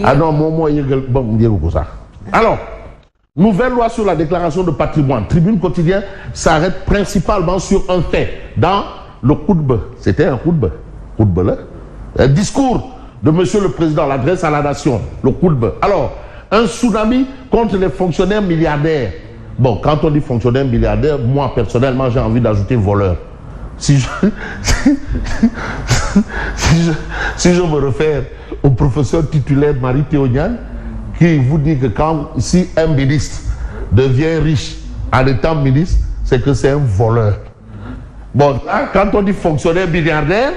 Ah non, moi, alors, nouvelle loi sur la déclaration de patrimoine. Tribune quotidien s'arrête principalement sur un fait. Dans le khutbah, c'était un khutbah là, un discours de monsieur le président, l'adresse à la nation, le khutbah. Alors, un tsunami contre les fonctionnaires milliardaires. Bon, quand on dit fonctionnaire milliardaire, moi personnellement j'ai envie d'ajouter voleur. Si je me réfère au professeur titulaire Marie Théoniane, qui vous dit que si un ministre devient riche en étant ministre, c'est que c'est un voleur. Bon, là, quand on dit fonctionnaire milliardaire,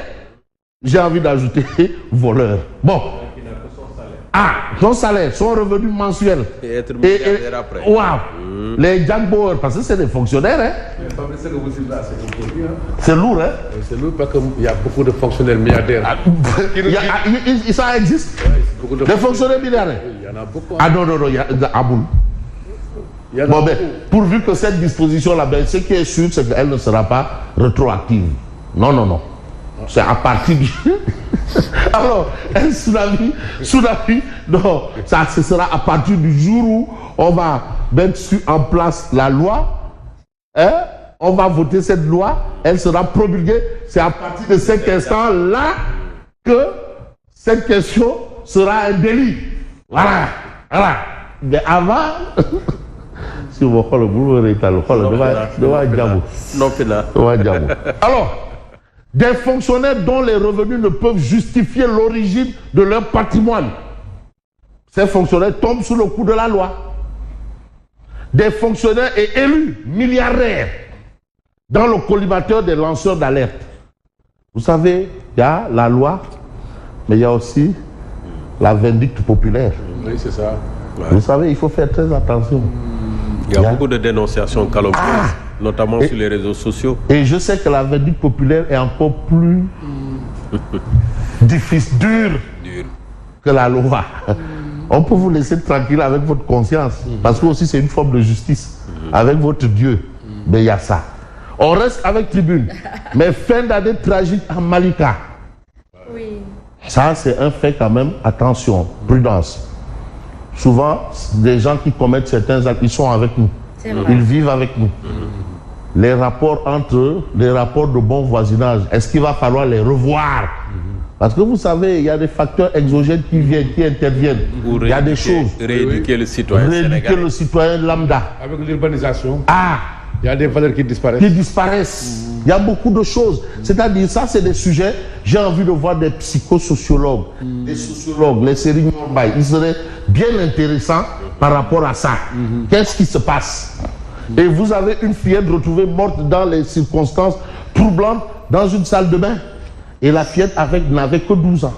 j'ai envie d'ajouter voleur. Bon. Ah, son salaire, son revenu mensuel. Et être milliardaire après. Waouh. Les Jack Bauer, parce que c'est des fonctionnaires, hein. C'est lourd, hein. C'est lourd parce qu'il y a beaucoup de fonctionnaires milliardaires. Ça existe. Des fonctionnaires milliardaires. Il y en a beaucoup. Ah non, il y a Aboul. Bon, ben, pourvu que cette disposition-là, ben, ce qui est sûr, c'est qu'elle ne sera pas rétroactive. Non. C'est à partir du... Alors, un tsunami, non, ça ce sera à partir du jour où on va mettre en place la loi, hein, on va voter cette loi, elle sera promulguée. C'est à partir de cet instant-là que cette question sera un délit. Voilà. Mais avant... Si vous voulez le boulot, alors, des fonctionnaires dont les revenus ne peuvent justifier l'origine de leur patrimoine. Ces fonctionnaires tombent sous le coup de la loi. Des fonctionnaires et élus milliardaires dans le collimateur des lanceurs d'alerte. Vous savez, il y a la loi, mais il y a aussi la vindicte populaire. Oui, c'est ça. Ouais. Vous savez, il faut faire très attention. Il y a beaucoup de dénonciations calomnieuses, notamment sur les réseaux sociaux. Et je sais que la vindicte populaire est encore plus difficile, dure que la loi. On peut vous laisser tranquille avec votre conscience, parce que aussi c'est une forme de justice. Avec votre Dieu, mais il y a ça. On reste avec Tribune, mais fin d'année tragique à Malika. Oui. Ça, c'est un fait quand même. Attention, prudence. Souvent, des gens qui commettent certains actes, ils sont avec nous. Ils vivent avec nous. Les rapports entre eux, les rapports de bon voisinage, est-ce qu'il va falloir les revoir? Parce que vous savez, il y a des facteurs exogènes qui viennent, qui interviennent. Il y a des choses. Rééduquer le citoyen Rééduquer le citoyen lambda. Avec l'urbanisation. Il y a des valeurs qui disparaissent. Il y a beaucoup de choses. C'est-à-dire, ça, c'est des sujets. J'ai envie de voir des psychosociologues, des sociologues, les séries Morbaï. Ils seraient bien intéressants par rapport à ça. Qu'est-ce qui se passe? Et vous avez une fillette retrouvée morte dans les circonstances troublantes dans une salle de bain. Et la fillette n'avait que 12 ans.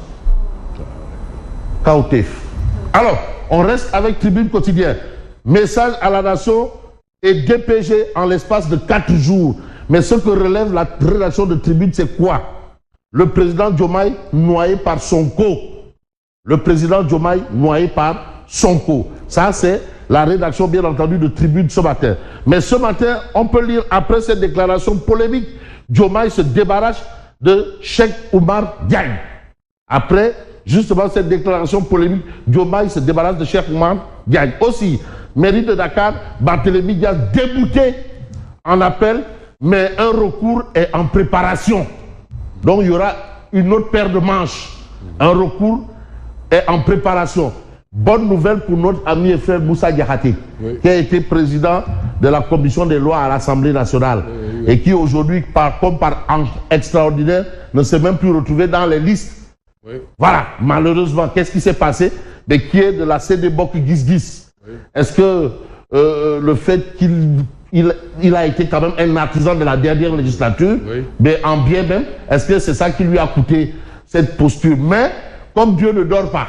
Kaotif. Alors, on reste avec Tribune quotidien. Message à la nation et DPG en l'espace de 4 jours. Mais ce que relève la rédaction de Tribune, c'est quoi? Le président Diomaye noyé par Sonko. Le président Diomaye noyé par Sonko. Ça, c'est la rédaction, bien entendu, de Tribune ce matin. Mais ce matin, on peut lire, après cette déclaration polémique, Diomaye se débarrasse de Cheikh Oumar Diagne. Après, justement, cette déclaration polémique, Diomaye se débarrasse de Cheikh Oumar Diagne. Aussi, mairie de Dakar, Barthélémy Diaz débouté en appel, mais un recours est en préparation. Donc, il y aura une autre paire de manches. Un recours est en préparation. Bonne nouvelle pour notre ami et frère Moussa Diakhaté, qui a été président de la commission des lois à l'Assemblée nationale et qui aujourd'hui, comme par extraordinaire, ne s'est même plus retrouvé dans les listes. Voilà, malheureusement, qu'est-ce qui s'est passé? Mais qui est de la CDBOK Gis-Gis. Est-ce que le fait qu'il a été quand même un artisan de la dernière législature, mais en bien même, est-ce que c'est ça qui lui a coûté cette posture? Mais, comme Dieu ne dort pas,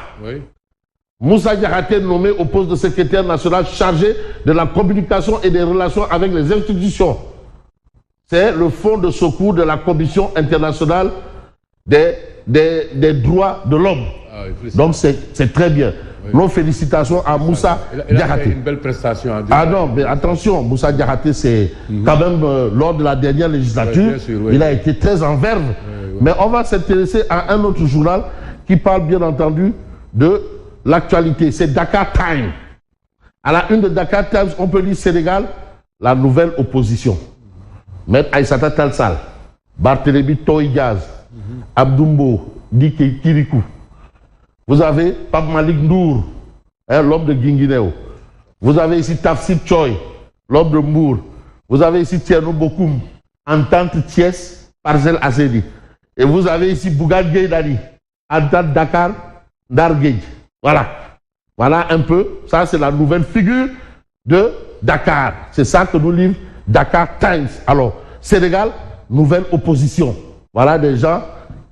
Moussa Diakhaté nommé au poste de secrétaire national chargé de la communication et des relations avec les institutions. C'est le fonds de secours de la Commission internationale des droits de l'homme. Donc c'est très bien. Nos félicitations à Moussa Diakhaté. Il a fait une belle prestation. Ah non, mais attention, Moussa Diakhaté, c'est quand même lors de la dernière législature, il a été très en verve. Mais on va s'intéresser à un autre journal qui parle bien entendu de l'actualité. C'est Dakar Time. À la une de Dakar Times, on peut lire Sénégal, la nouvelle opposition. Maître Aïssata Tall Sall, Barthélémy Toye Dias, Abdoumbo, Dike Kirikou. Vous avez Pape Malick Ndour, l'homme de Guinguinéo. Vous avez ici Tafsir Choy, l'homme de Mbour. Vous avez ici Thierno Bokoum, Entente Thiès, Parcelles Assedi. Et vous avez ici Bougane Gueye Dany, Entente Dakar, Ndarguej. Voilà. Voilà un peu, ça c'est la nouvelle figure de Dakar. C'est ça que nous livre Dakar Times. Alors, Sénégal, nouvelle opposition. Voilà des gens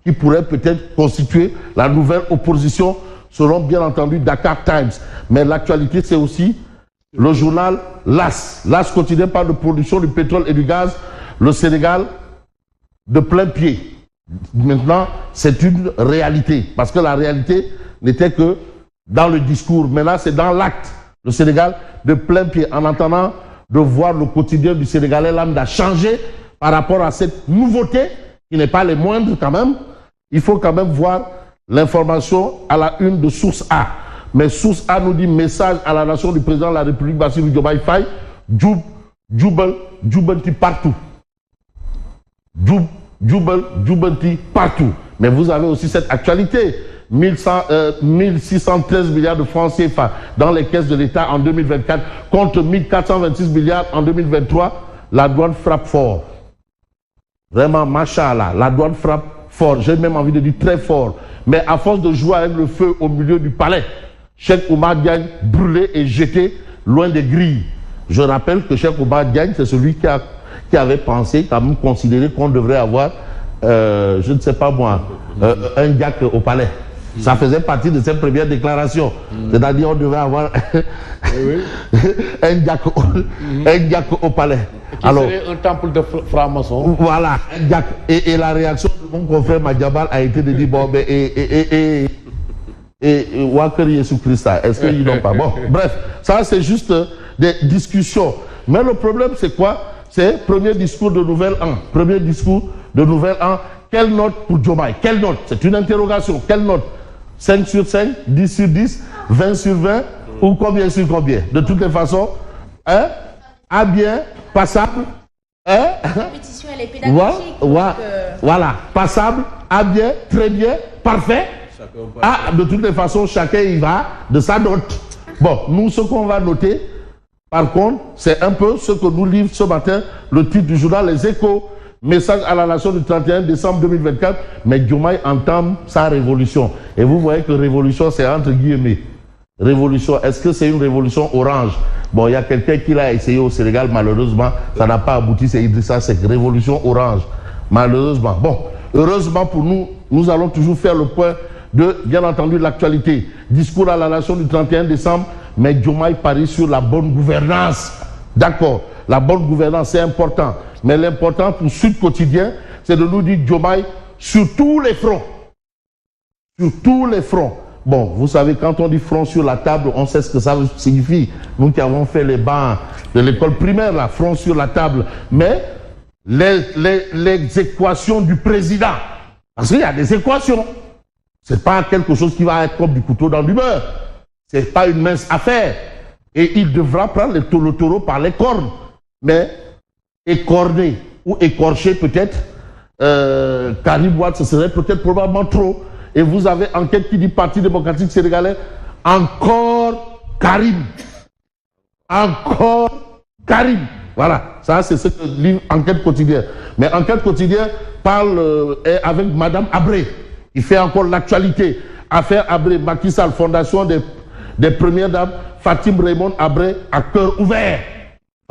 qui pourraient peut-être constituer la nouvelle opposition selon bien entendu Dakar Times. Mais l'actualité c'est aussi le journal LAS. LAS quotidien parle de production du pétrole et du gaz. Le Sénégal de plein pied. Maintenant, c'est une réalité. Parce que la réalité n'était que dans le discours. Maintenant, c'est dans l'acte. Le Sénégal de plein pied. En attendant de voir le quotidien du Sénégalais lambda changer par rapport à cette nouveauté, qui n'est pas les moindres quand même, il faut quand même voir l'information à la une de Source A. Mais Source A nous dit message à la nation du président de la République, Bassirou Diomaye Faye, Djoubanti partout. Djoubanti partout. Mais vous avez aussi cette actualité. 1613 milliards de francs CFA dans les caisses de l'État en 2024 contre 1426 milliards en 2023. La douane frappe fort. Vraiment, machallah, la douane frappe fort. J'ai même envie de dire très fort. Mais à force de jouer avec le feu au milieu du palais, Cheikh Oumar Diagne brûlé et jeté loin des grilles. Je rappelle que Cheikh Oumar Diagne, c'est celui qui avait pensé, quand même considéré qu'on devrait avoir, je ne sais pas moi, un diac au palais. Ça faisait partie de ses premières déclarations. C'est-à-dire on devait avoir un diac au palais. Qui serait un temple de franc-maçon. Voilà, un diac. Et la réaction de mon confrère Madjabal a été de dire, bon, ben, Wakari Yesu Christa, est-ce qu'ils n'ont pas? Bon, bref, ça c'est juste des discussions. Mais le problème c'est quoi? C'est premier discours de Nouvel An. Premier discours de Nouvel An. Quelle note pour Diomaye? Quelle note? C'est une interrogation. Quelle note? 5 sur 5, 10 sur 10, 20 sur 20 ou combien sur combien? De toutes les façons, A bien, passable, la compétition elle est pédagogique. Voilà, passable, A bien, très bien, parfait. De toutes les façons, chacun y va de sa note. Bon, nous, ce qu'on va noter, par contre, c'est un peu ce que nous livre ce matin le titre du journal Les Échos. Message à la nation du 31 décembre 2024, mais Diomaye entame sa révolution. Et vous voyez que révolution, c'est entre guillemets. Révolution, est-ce que c'est une révolution orange? Bon, il y a quelqu'un qui l'a essayé au Sénégal, malheureusement, ça n'a pas abouti, c'est Idrissa Seck, révolution orange. Malheureusement. Bon, heureusement pour nous, nous allons toujours faire le point de, bien entendu, l'actualité. Discours à la nation du 31 décembre, mais Diomaye parie sur la bonne gouvernance. D'accord, la bonne gouvernance, c'est important. Mais l'important pour Sud Quotidien, c'est de nous dire Diomaye sur tous les fronts. Sur tous les fronts. Bon, vous savez, quand on dit front sur la table, on sait ce que ça signifie. Nous qui avons fait les bancs de l'école primaire, là, front sur la table. Mais les équations du président, parce qu'il y a des équations. C'est pas quelque chose qui va être comme du couteau dans du beurre. C'est pas une mince affaire. Et il devra prendre le taureau par les cornes. Mais écorner ou écorcher peut-être Karim Wade, ce serait peut-être probablement trop. Et vous avez enquête qui dit Parti démocratique sénégalais, encore Karim. Encore Karim. Voilà, ça c'est ce que livre Enquête quotidienne. Mais Enquête quotidienne parle avec Madame Abré. Il fait encore l'actualité. Affaire Abré, Macky Sall, fondation des premières dames, Fatim Raymond Abré à cœur ouvert.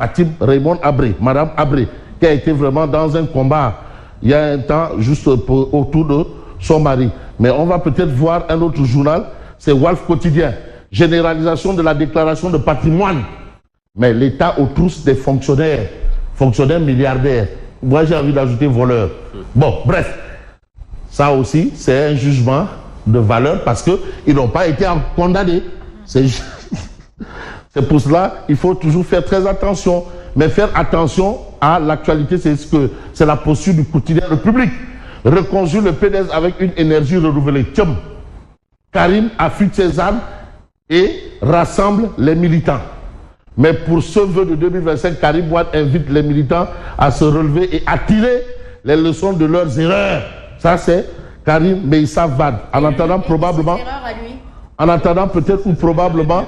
Fatim Raymond Abré, Madame Abré, qui a été vraiment dans un combat il y a un temps juste autour de son mari. Mais on va peut-être voir un autre journal, c'est Walf Quotidien. Généralisation de la déclaration de patrimoine. Mais l'État aux trousses des fonctionnaires milliardaires. Moi j'ai envie d'ajouter voleurs. Bon, bref. Ça aussi, c'est un jugement de valeur parce qu'ils n'ont pas été condamnés. C'est pour cela qu'il faut toujours faire très attention. Mais faire attention à l'actualité, c'est la posture du quotidien République. Reconduire le PDS avec une énergie renouvelée. Karim affûte ses armes et rassemble les militants. Mais pour ce vœu de 2025, Karim Wade invite les militants à se relever et à tirer les leçons de leurs erreurs. Ça, c'est Karim Meïssa Wade. En attendant, probablement... En attendant, peut-être ou probablement...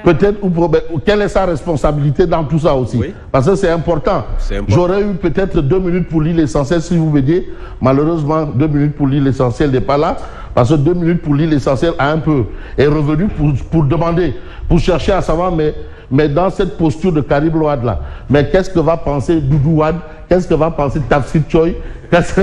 Peut-être ou quelle est sa responsabilité dans tout ça aussi? Oui. Parce que c'est important. J'aurais eu peut-être 2 minutes pour lire l'essentiel si vous m'aidiez. Malheureusement, 2 minutes pour lire l'essentiel n'est pas là. Parce que 2 minutes pour lire l'essentiel est revenu pour demander, pour chercher à savoir, mais dans cette posture de Karim Wade là, mais qu'est-ce que va penser Doudou Wade? Qu'est-ce que va penser Tafsir Choy? Qu'est-ce que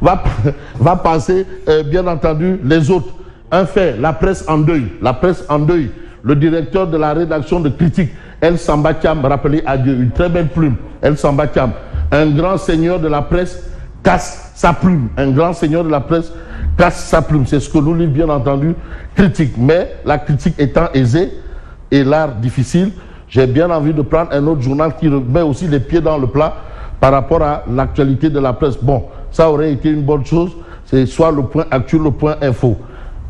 va penser, bien entendu, les autres? Un fait, la presse en deuil. La presse en deuil. Le directeur de la rédaction de Critique, El Samba Thiam, rappelé à Dieu, une très belle plume, El Samba Thiam, un grand seigneur de la presse casse sa plume. Un grand seigneur de la presse casse sa plume. C'est ce que nous livre, bien entendu, Critique. Mais la critique étant aisée et l'art difficile, j'ai bien envie de prendre un autre journal qui met aussi les pieds dans le plat par rapport à l'actualité de la presse. Bon, ça aurait été une bonne chose, c'est soit le point actuel, le point info.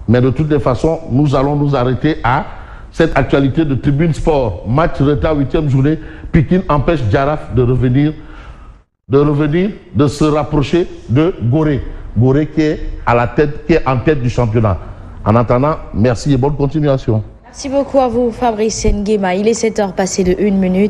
Mais de toutes les façons, nous allons nous arrêter à cette actualité de Tribune Sport. Match retard, 8e journée. Pikine empêche Djaraf de revenir, de se rapprocher de Gorée. Gorée qui est en tête du championnat. En attendant, merci et bonne continuation. Merci beaucoup à vous, Fabrice Nguema. Il est 7h passé de 1 minute.